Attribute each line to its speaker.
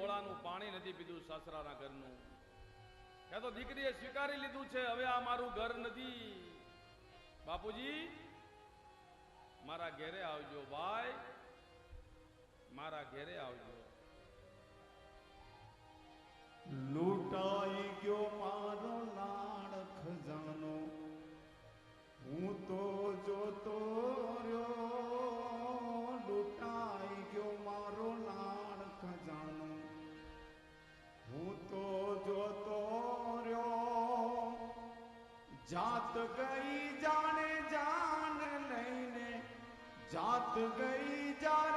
Speaker 1: ડોળાનું પાણી નથી પીધું સાસરાના ઘરનું. ત્યાં તો દીકરીએ સ્વીકારી લીધું છે હવે આ મારું ઘર નથી. બાપુજી મારા ઘેરે આવજો, ભાઈ મારા ઘેરે આવજો.
Speaker 2: લૂંટાઈ ગયો મારો લાડ ખજાનો, હું તો જોતો રહ્યો. લૂંટાઈ ગયો મારો લાડ ખજાનો, હું તો જોતો રહ્યો. જાત ગઈ જાણે જાન લઈને, જાત ગઈ જાન